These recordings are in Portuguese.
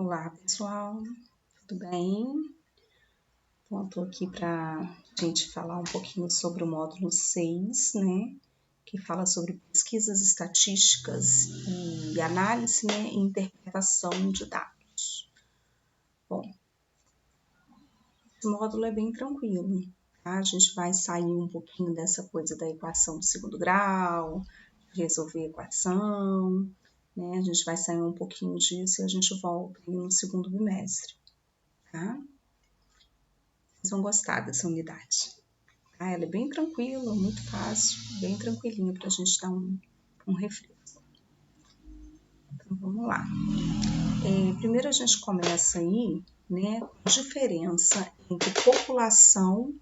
Olá, pessoal, tudo bem? Bom, estou aqui para a gente falar um pouquinho sobre o módulo 6, né? Que fala sobre pesquisas estatísticas e análise, né, e interpretação de dados. Bom, esse módulo é bem tranquilo, tá? A gente vai sair um pouquinho dessa coisa da equação de segundo grau, resolver equação, né? A gente vai sair um pouquinho disso e a gente volta no segundo bimestre, tá? Vocês vão gostar dessa unidade. Tá? Ela é bem tranquila, muito fácil, bem tranquilinha para a gente dar um refresco. Então, vamos lá. Primeiro a gente começa aí, né, com a diferença entre população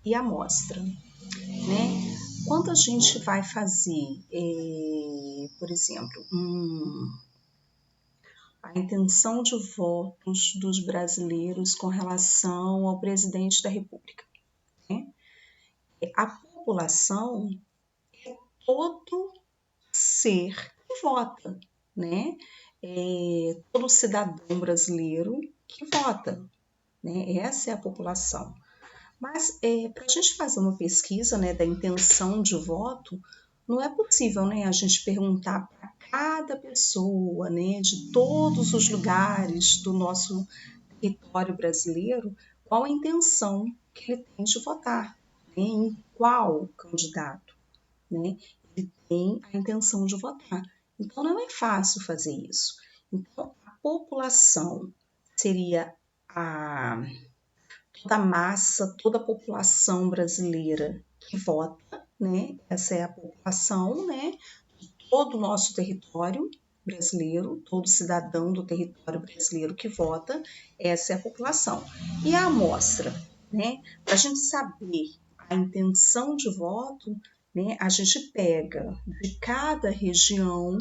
e amostra, né? Quando a gente vai fazer, por exemplo, a intenção de votos dos brasileiros com relação ao presidente da República, né? A população é todo ser que vota, né? Todo cidadão brasileiro que vota, né? Essa é a população. Mas para a gente fazer uma pesquisa, né, da intenção de voto, não é possível, né, a gente perguntar para cada pessoa, né, de todos os lugares do nosso território brasileiro, qual a intenção que ele tem de votar, né, em qual candidato, né? Ele tem a intenção de votar. Então, não é fácil fazer isso. Então, a população seria toda a massa, toda a população brasileira que vota, né? Essa é a população, né? De todo o nosso território brasileiro, todo cidadão do território brasileiro que vota, essa é a população. E a amostra, né? Para a gente saber a intenção de voto, né? A gente pega de cada região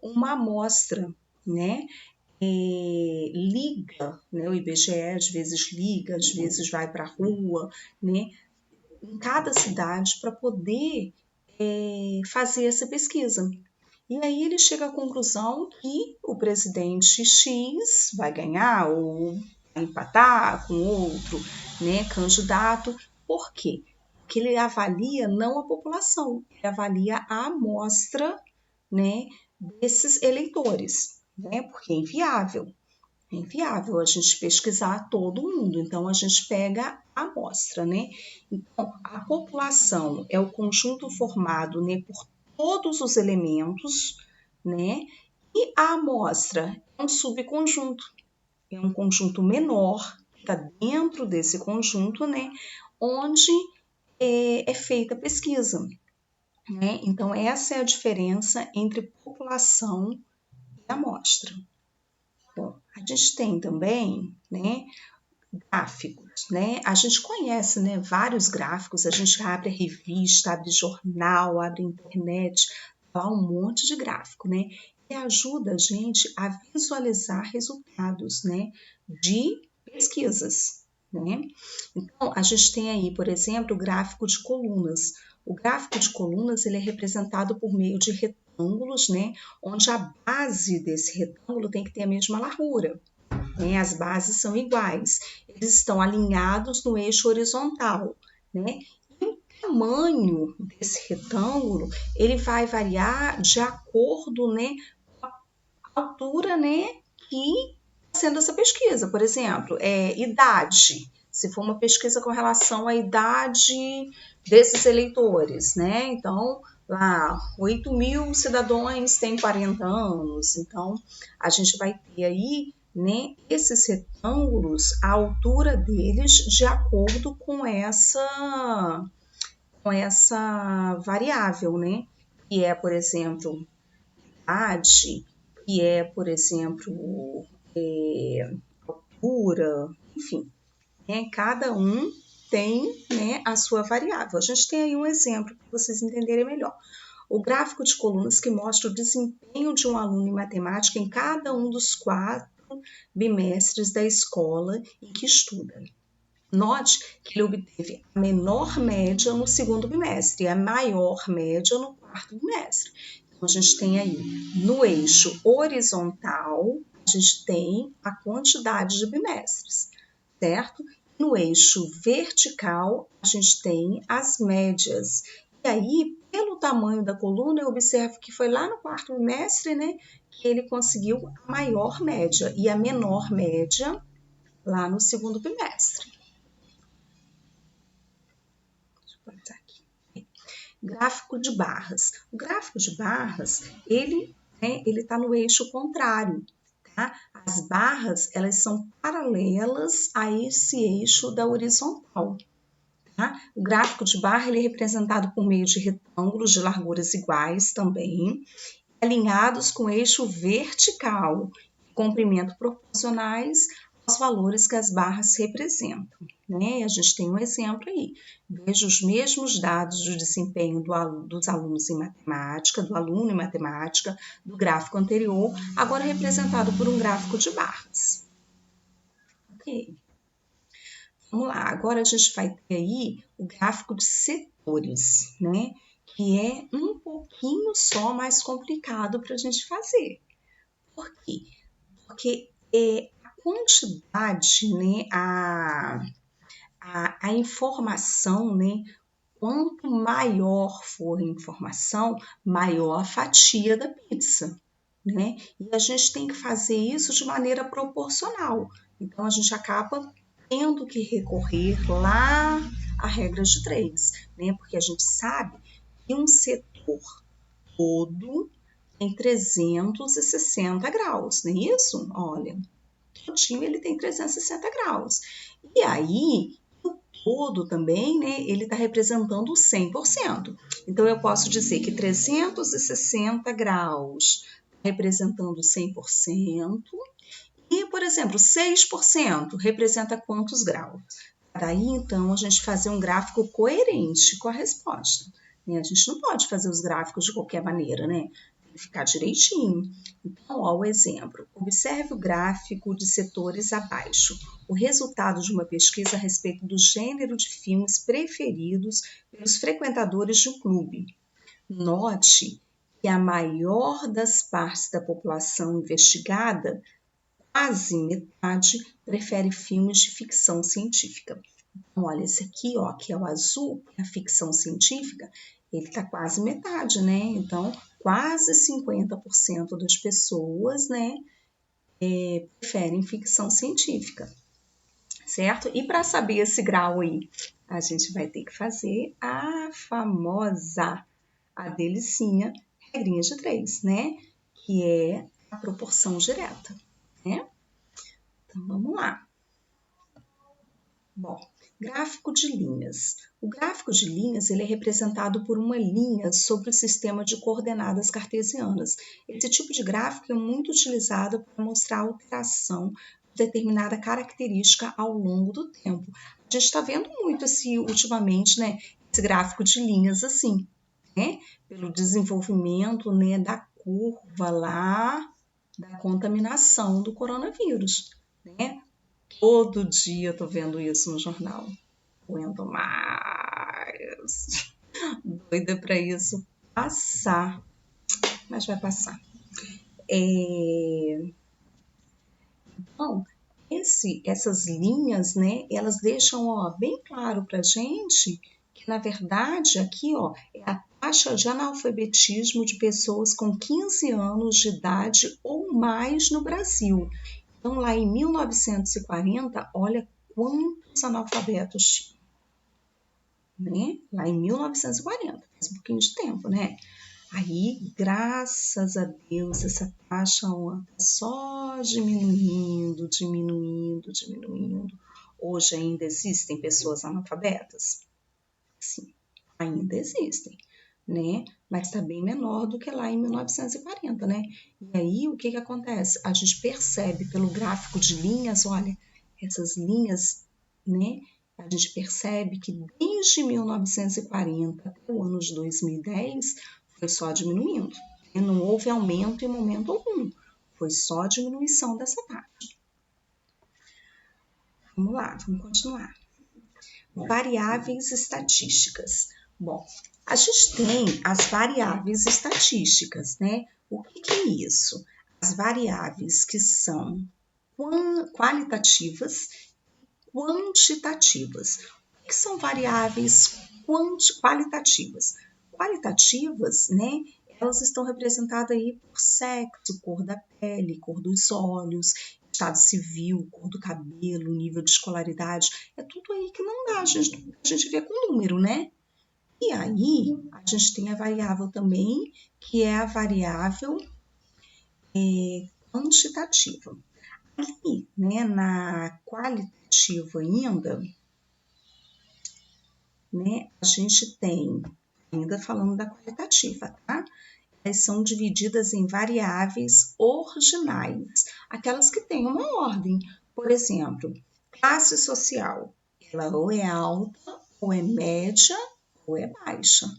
uma amostra, né? Liga, né? O IBGE às vezes liga, às vezes vai para a rua, né? Em cada cidade para poder fazer essa pesquisa. E aí ele chega à conclusão que o presidente X vai ganhar ou vai empatar com outro, né, candidato. Por quê? Porque ele avalia não a população, ele avalia a amostra, né, desses eleitores, né, porque é inviável. É inviável a gente pesquisar todo mundo, então a gente pega a amostra, né? Então, a população é o conjunto formado, né, por todos os elementos, né? E a amostra é um subconjunto, é um conjunto menor, que está dentro desse conjunto, né? Onde é feita a pesquisa, né? Então, essa é a diferença entre população e amostra. Bom, a gente tem também, né, gráficos, né? A gente conhece, né, vários gráficos, a gente abre a revista, abre jornal, abre internet, lá um monte de gráfico, né? E ajuda a gente a visualizar resultados, né, de pesquisas, né? Então, a gente tem aí, por exemplo, o gráfico de colunas. O gráfico de colunas, ele é representado por meio de retângulos, né, onde a base desse retângulo tem que ter a mesma largura, né? As bases são iguais, eles estão alinhados no eixo horizontal, né? E o tamanho desse retângulo, ele vai variar de acordo, né, com a altura, né, que está sendo essa pesquisa. Por exemplo, idade, se for uma pesquisa com relação à idade desses eleitores, né? Então, lá, 8.000 cidadãos têm 40 anos, então a gente vai ter aí, né, esses retângulos, a altura deles de acordo com essa variável, né? Que é, por exemplo, idade, que é, por exemplo, altura, enfim, né? Cada um tem, né, a sua variável. A gente tem aí um exemplo para vocês entenderem melhor. O gráfico de colunas que mostra o desempenho de um aluno em matemática em cada um dos 4 bimestres da escola em que estuda. Note que ele obteve a menor média no segundo bimestre e a maior média no quarto bimestre. Então, a gente tem aí no eixo horizontal a gente tem a quantidade de bimestres, certo? No eixo vertical, a gente tem as médias. E aí, pelo tamanho da coluna, eu observo que foi lá no quarto bimestre, né, que ele conseguiu a maior média e a menor média lá no segundo bimestre. Deixa eu botar aqui. Gráfico de barras. O gráfico de barras, ele está no eixo contrário. Tá? As barras, elas são paralelas a esse eixo da horizontal. Tá? O gráfico de barra ele é representado por meio de retângulos de larguras iguais também, alinhados com o eixo vertical, comprimento proporcionais aos valores que as barras representam. Né? A gente tem um exemplo aí. Veja os mesmos dados de desempenho dos alunos em matemática, do aluno em matemática, do gráfico anterior, agora representado por um gráfico de barras. Ok. Vamos lá, agora a gente vai ter aí o gráfico de setores, né? Que é um pouquinho só mais complicado para a gente fazer. Por quê? Porque a quantidade, né, a informação, né, quanto maior for a informação, maior a fatia da pizza, né? E a gente tem que fazer isso de maneira proporcional. Então, a gente acaba tendo que recorrer lá à regra de 3, né? Porque a gente sabe que um setor todo tem 360 graus, não é isso? Olha, todinho ele tem 360 graus. E aí, o todo também, né, ele está representando 100%. Então, eu posso dizer que 360 graus representando 100%, e, por exemplo, 6% representa quantos graus? Daí, então, a gente fazer um gráfico coerente com a resposta. Né? A gente não pode fazer os gráficos de qualquer maneira, né? Tem que ficar direitinho. Então, ó, o exemplo. Observe o gráfico de setores abaixo. O resultado de uma pesquisa a respeito do gênero de filmes preferidos pelos frequentadores de um clube. Note que a maior das partes da população investigada, quase metade, prefere filmes de ficção científica. Então, olha, esse aqui, ó, que é o azul, a ficção científica, ele tá quase metade, né? Então, quase 50% das pessoas, né, preferem ficção científica, certo? E para saber esse grau aí, a gente vai ter que fazer a famosa, a delicinha, regrinha de 3, né? Que é a proporção direta, né? Então, vamos lá. Bom, gráfico de linhas. O gráfico de linhas ele é representado por uma linha sobre o sistema de coordenadas cartesianas. Esse tipo de gráfico é muito utilizado para mostrar a alteração de determinada característica ao longo do tempo. A gente está vendo muito ultimamente, né, esse gráfico de linhas assim, né, pelo desenvolvimento, né, da curva lá da contaminação do coronavírus, né? Todo dia eu tô vendo isso no jornal. Aguento mais. Doida para isso passar. Mas vai passar. Então, essas linhas, né, elas deixam, ó, bem claro pra gente que, na verdade, aqui, ó, é a taxa de analfabetismo de pessoas com 15 anos de idade ou mais no Brasil. Então, lá em 1940, olha quantos analfabetos tinham, né? Lá em 1940, faz um pouquinho de tempo, né? Aí, graças a Deus, essa taxa está só diminuindo, diminuindo, diminuindo. Hoje ainda existem pessoas analfabetas? Sim, ainda existem, né? Mas está bem menor do que lá em 1940, né? E aí, o que que acontece? A gente percebe pelo gráfico de linhas, olha, essas linhas, né? A gente percebe que desde 1940 até o ano de 2010 foi só diminuindo. Né? Não houve aumento em momento algum. Foi só diminuição dessa taxa. Vamos lá, vamos continuar. Variáveis estatísticas. Bom, a gente tem as variáveis estatísticas, né? O que é isso? as variáveis que são qualitativas e quantitativas. O que são variáveis qualitativas? Qualitativas, né? Elas estão representadas aí por sexo, cor da pele, cor dos olhos, estado civil, cor do cabelo, nível de escolaridade. É tudo aí que não dá, a gente vê com número, né? E aí, a gente tem a variável também, que é a variável quantitativa. Ali, né, na qualitativa ainda, né, a gente tem, ainda falando da qualitativa, tá? Elas são divididas em variáveis ordinais, aquelas que têm uma ordem. Por exemplo, classe social, ela ou é alta, ou é média, ou é baixa,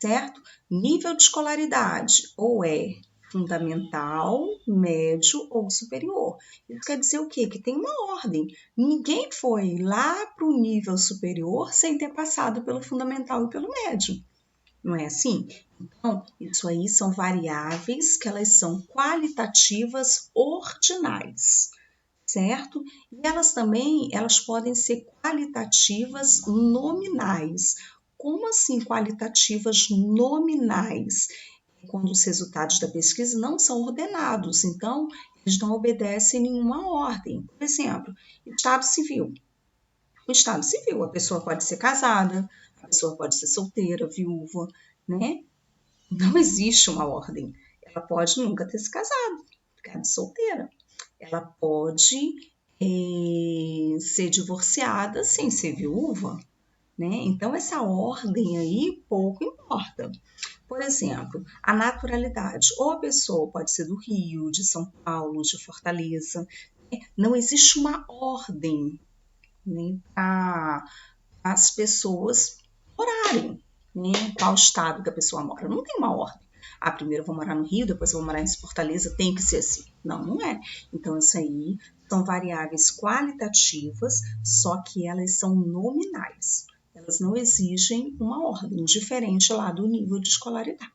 certo? Nível de escolaridade, ou é fundamental, médio ou superior. Isso quer dizer o quê? Que tem uma ordem. Ninguém foi lá para o nível superior sem ter passado pelo fundamental e pelo médio. Não é assim? Então, isso aí são variáveis que elas são qualitativas ordinais, certo? E elas também, elas podem ser qualitativas nominais. Como assim qualitativas nominais? Quando os resultados da pesquisa não são ordenados, então eles não obedecem nenhuma ordem. Por exemplo, estado civil. O estado civil, a pessoa pode ser casada, a pessoa pode ser solteira, viúva, né? Não existe uma ordem. Ela pode nunca ter se casado, ficar solteira. Ela pode ser divorciada sem ser viúva, né? Então, essa ordem aí pouco importa. Por exemplo, a naturalidade. Ou a pessoa pode ser do Rio, de São Paulo, de Fortaleza. Né? Não existe uma ordem, né, para as pessoas morarem, né? Qual estado que a pessoa mora. Não tem uma ordem. Ah, primeiro eu vou morar no Rio, depois eu vou morar em Fortaleza, tem que ser assim. Não, não é. Então, isso aí são variáveis qualitativas, só que elas são nominais. Elas não exigem uma ordem diferente lá do nível de escolaridade.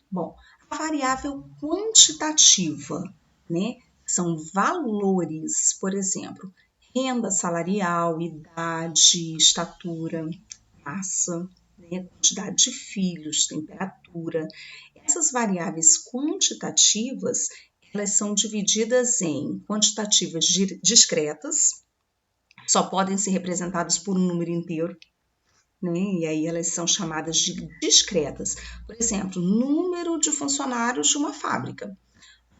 Bom, a variável quantitativa, né? São valores, por exemplo, renda salarial, idade, estatura, raça, né? Quantidade de filhos, temperatura. Essas variáveis quantitativas, elas são divididas em quantitativas discretas, só podem ser representadas por um número inteiro, né? E aí elas são chamadas de discretas. Por exemplo, número de funcionários de uma fábrica.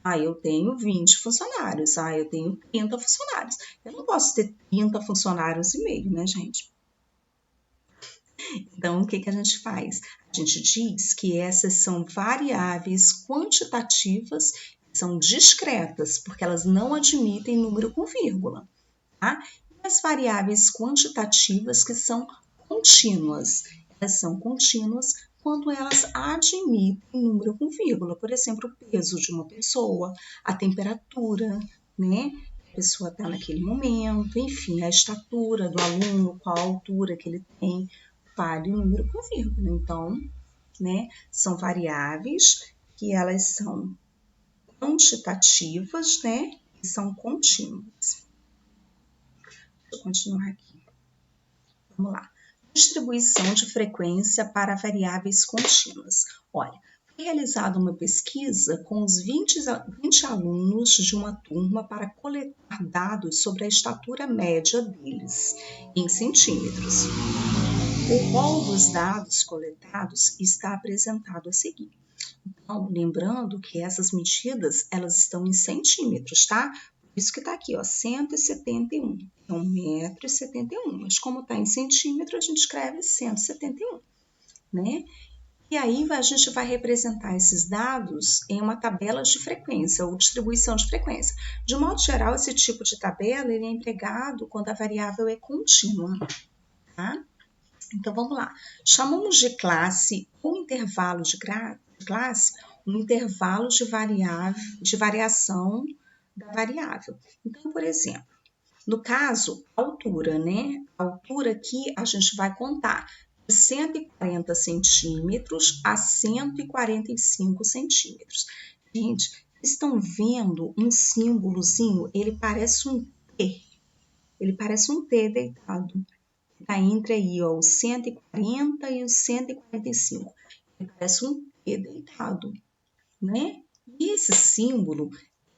Ah, eu tenho 20 funcionários. Ah, eu tenho 30 funcionários. Eu não posso ter 30 funcionários e meio, né, gente? Então, o que a gente faz? A gente diz que essas são variáveis quantitativas, são discretas, porque elas não admitem número com vírgula, tá? E as variáveis quantitativas que são contínuas. Elas são contínuas quando elas admitem número com vírgula. Por exemplo, o peso de uma pessoa, a temperatura, né? A pessoa está naquele momento, enfim, a estatura do aluno, qual a altura que ele tem, vale o número com vírgula. Então, né, são variáveis que elas são quantitativas, né, e são contínuas. Deixa eu continuar aqui. Vamos lá. Distribuição de frequência para variáveis contínuas. Olha, foi realizada uma pesquisa com os 20 alunos de uma turma para coletar dados sobre a estatura média deles, em centímetros. O rol dos dados coletados está apresentado a seguir. Então, lembrando que essas medidas, elas estão em centímetros, tá? Por isso que está aqui, ó, 171. É 1,71 m. Mas como está em centímetro, a gente escreve 171, né? E aí a gente vai representar esses dados em uma tabela de frequência ou distribuição de frequência. De modo geral, esse tipo de tabela ele é empregado quando a variável é contínua, tá? Então, vamos lá. Chamamos de classe ou intervalo de classe um intervalo de variação da variável. Então, por exemplo, no caso, a altura, né? A altura aqui a gente vai contar de 140 centímetros a 145 centímetros. Gente, Estão vendo um símbolozinho? Ele parece um T. Ele parece um T deitado. Está entre aí, ó, os 140 e os 145. Ele parece um T deitado, né? E esse símbolo,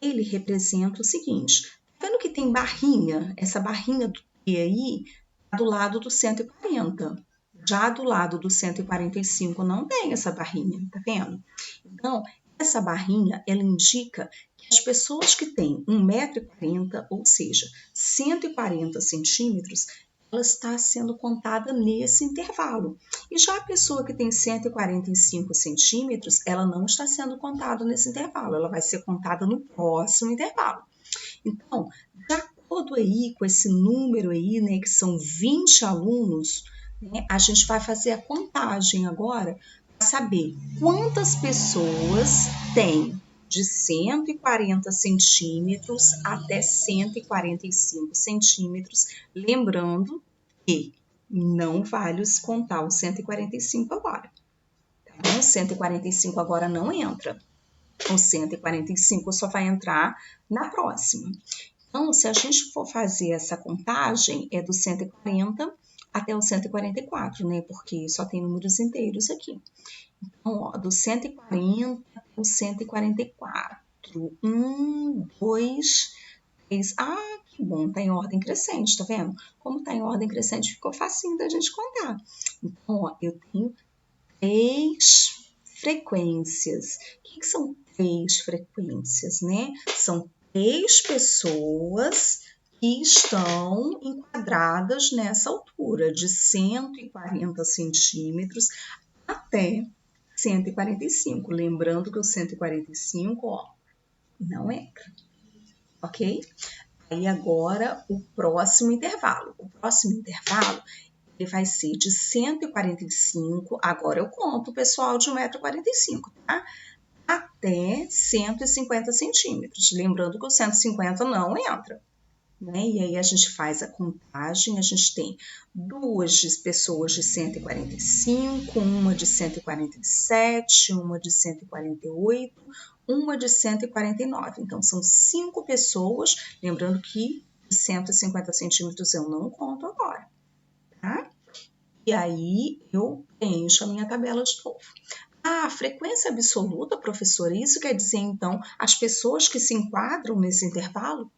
ele representa o seguinte. Tá vendo que tem barrinha? Essa barrinha do T aí, tá do lado do 140. Já do lado do 145 não tem essa barrinha, tá vendo? Então, essa barrinha, ela indica que as pessoas que têm 1,40 m, ou seja, 140 centímetros, ela está sendo contada nesse intervalo. E já a pessoa que tem 145 centímetros, ela não está sendo contada nesse intervalo, ela vai ser contada no próximo intervalo. Então, de acordo aí com esse número aí, né, que são 20 alunos, né, a gente vai fazer a contagem agora para saber quantas pessoas tem de 140 centímetros até 145 centímetros, lembrando que não vale contar o 145 agora. Tá bom? 145 agora não entra. O 145 só vai entrar na próxima. Então, se a gente for fazer essa contagem, é do 140 até o 144, né? Porque só tem números inteiros aqui. Então, ó, do 140 ao 144. 1, 2, 3. Ah, que bom, tá em ordem crescente, tá vendo? Como tá em ordem crescente, ficou facinho da gente contar. Então, ó, eu tenho 3 frequências. O que são 3 frequências, né? São 3 pessoas que estão enquadradas nessa altura, de 140 centímetros até 145. Lembrando que o 145, ó, não entra, ok? Aí agora o próximo intervalo. O próximo intervalo ele vai ser de 145, agora eu conto o pessoal de 1,45 m, tá? Até 150 centímetros. Lembrando que o 150 não entra, né? E aí a gente faz a contagem, a gente tem 2 pessoas de 145, uma de 147, uma de 148, uma de 149. Então, são 5 pessoas, lembrando que de 150 centímetros eu não conto agora, tá? E aí eu preencho a minha tabela de novo. Ah, frequência absoluta, professora, isso quer dizer, então, as pessoas que se enquadram nesse intervalo?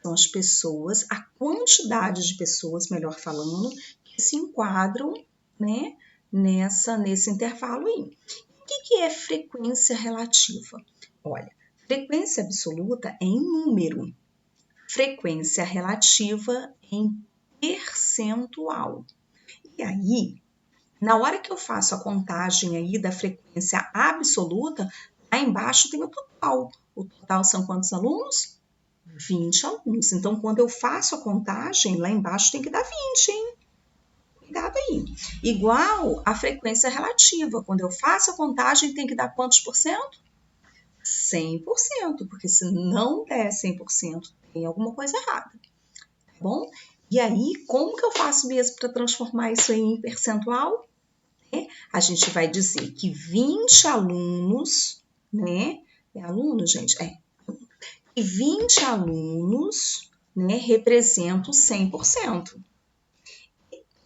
São as pessoas, a quantidade de pessoas, melhor falando, que se enquadram, né, nesse intervalo aí. O que é frequência relativa? Olha, frequência absoluta é em número, frequência relativa em percentual. E aí, na hora que eu faço a contagem aí da frequência absoluta, lá embaixo tem o total. O total são quantos alunos? 20 alunos. Então, quando eu faço a contagem, lá embaixo tem que dar 20, hein? Cuidado aí. Igual a frequência relativa. Quando eu faço a contagem, tem que dar quantos por cento? 100%, porque se não der 100%, tem alguma coisa errada. Tá bom? E aí, como que eu faço mesmo para transformar isso aí em percentual? A gente vai dizer que 20 alunos, né? É aluno, gente? E 20 alunos, né, representam 100%.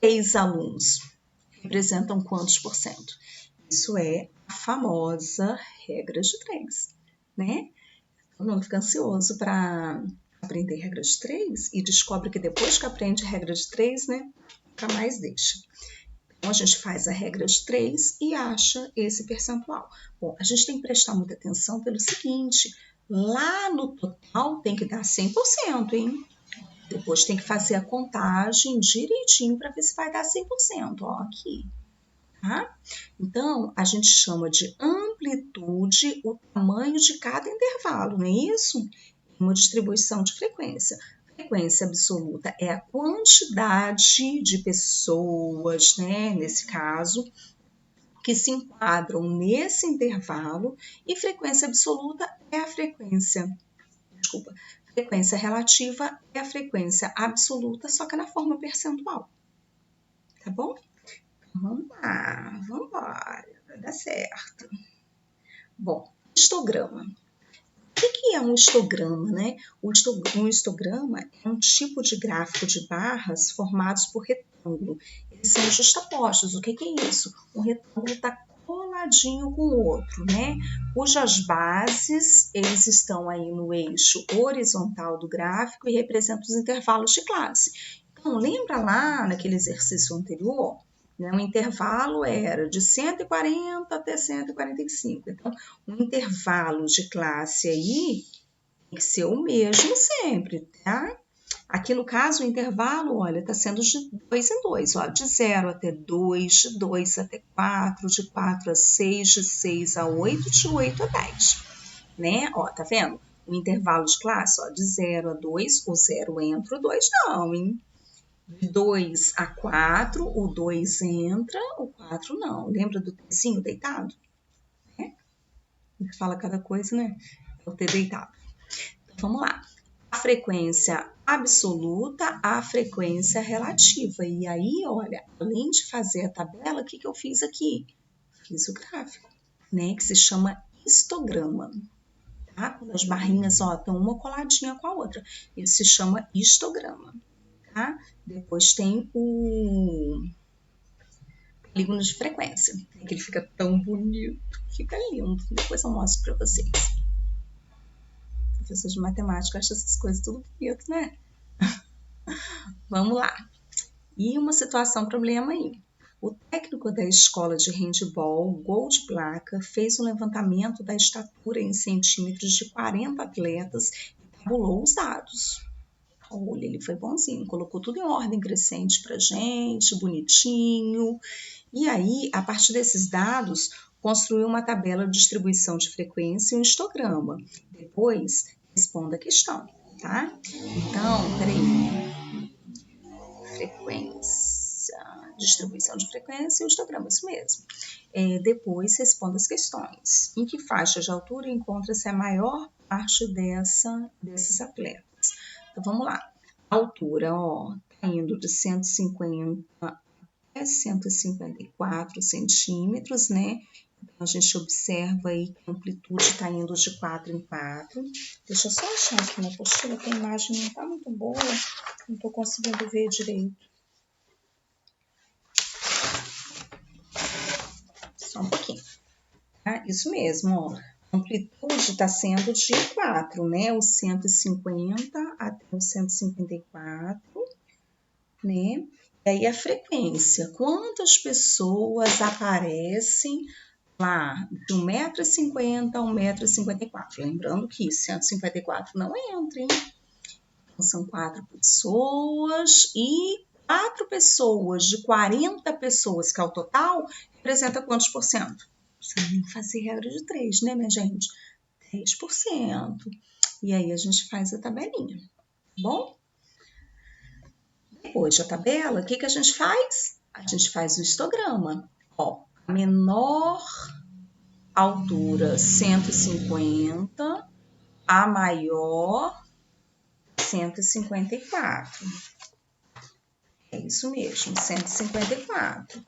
3 alunos representam quantos por cento? Isso é a famosa regra de 3, né? Todo mundo fica ansioso para aprender regra de 3 e descobre que depois que aprende regra de 3, né, nunca mais deixa. Então, a gente faz a regra de 3 e acha esse percentual. Bom, a gente tem que prestar muita atenção pelo seguinte, lá no total tem que dar 100%, hein? Depois tem que fazer a contagem direitinho para ver se vai dar 100%, ó, aqui. Tá? Então, a gente chama de amplitude o tamanho de cada intervalo, não é isso? Uma distribuição de frequência. Frequência absoluta é a quantidade de pessoas, né, nesse caso, que se enquadram nesse intervalo, e frequência absoluta é a frequência, frequência relativa é a frequência absoluta, só que na forma percentual, tá bom? Vamos lá, vamos embora, vai dar certo. Bom, histograma. O que é um histograma, né? Um histograma é um tipo de gráfico de barras formados por retângulo. Eles são justapostos. O que é isso? Um retângulo está coladinho com o outro, né? Cujas bases, eles estão aí no eixo horizontal do gráfico e representam os intervalos de classe. Então, lembra lá naquele exercício anterior? Né? O intervalo era de 140 até 145. Então, o intervalo de classe aí tem que ser o mesmo sempre, tá? Aqui no caso, o intervalo, olha, está sendo de 2 em 2, ó, de 0 até 2, de 2 até 4, de 4 a 6, de 6 a 8, de 8 a 10, né? Ó, tá vendo? O intervalo de classe, ó, de 0 a 2, o 0 entra, o 2 não, hein? De 2 a 4, o 2 entra, o 4 não. Lembra do Tzinho deitado? É? Ele fala cada coisa, né? É o T deitado. Então, vamos lá. A frequência absoluta, a frequência relativa. E aí, olha, além de fazer a tabela, o que eu fiz aqui? Fiz o gráfico, né? Que se chama histograma. Tá? Quando as barrinhas, ó, estão uma coladinha com a outra. Ele se chama histograma. Tá? Depois tem o polígono de frequência, que ele fica tão bonito, fica lindo. Depois eu mostro para vocês. Professor de matemática acha essas coisas tudo bonito, né? Vamos lá. E uma situação problema aí. O técnico da escola de handebol, gol de placa, fez um levantamento da estatura em centímetros de 40 atletas e tabulou os dados. Olha, ele foi bonzinho, colocou tudo em ordem crescente pra gente, bonitinho. E aí, a partir desses dados, construiu uma tabela de distribuição de frequência e um histograma. Depois, responda a questão, tá? Então, peraí. Frequência, distribuição de frequência e o histograma, isso mesmo. Depois, responda as questões. Em que faixa de altura encontra-se a maior parte desses atletas? Então, vamos lá. A altura, ó, tá indo de 150 até 154 centímetros, né? Então, a gente observa aí que a amplitude está indo de 4 em 4. Deixa eu só achar aqui na apostila, que a imagem não está muito boa, não estou conseguindo ver direito. Só um pouquinho. Tá? Isso mesmo, ó. A amplitude está sendo de 4, né? O 150 até o 154, né? E aí a frequência, quantas pessoas aparecem lá de 1,50 m a 1,54 m? Lembrando que 154 não entra, hein? Então, são 4 pessoas e 4 pessoas de 40 pessoas, que é o total, representa quantos por cento? Precisa nem fazer regra de 3, né, minha gente? 3%. E aí a gente faz a tabelinha, tá bom? Depois da tabela, o que a gente faz? A gente faz o histograma. Ó, a menor altura 150, a maior 154. É isso mesmo, 154.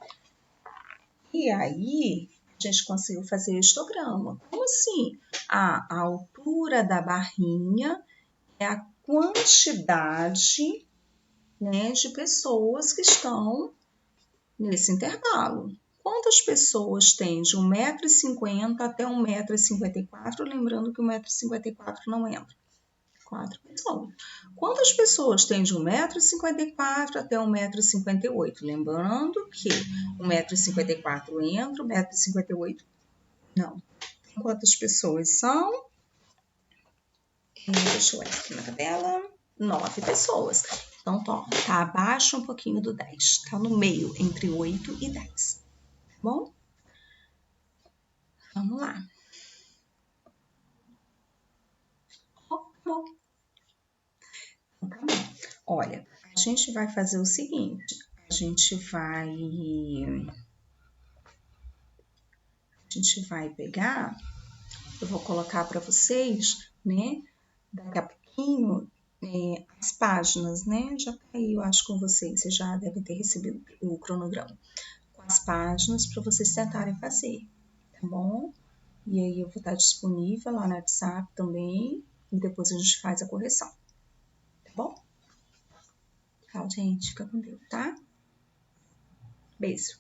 E aí, a gente conseguiu fazer o histograma. Como assim? A altura da barrinha é a quantidade, né, de pessoas que estão nesse intervalo. Quantas pessoas tem de 1,50 m até 1,54 m? Lembrando que 1,54 m não entra. 4 pessoas. Quantas pessoas tem de 1,54 m até 1,58 m? Lembrando que 1,54 m entra, 1,58 m não. Quantas pessoas são? Deixa eu ver aqui na tabela. 9 pessoas. Então, tá abaixo um pouquinho do 10. Tá no meio, entre 8 e 10. Tá bom? Vamos lá. Tá bom. Então, tá bom. Olha, a gente vai fazer o seguinte. A gente vai pegar, eu vou colocar para vocês, né, daqui a pouquinho, as páginas, né, já tá aí, eu acho, com vocês já devem ter recebido o cronograma, com as páginas para vocês tentarem fazer, tá bom? E aí eu vou estar disponível lá no WhatsApp também. E depois a gente faz a correção. Tá bom? Tchau, gente. Fica com Deus, tá? Beijo.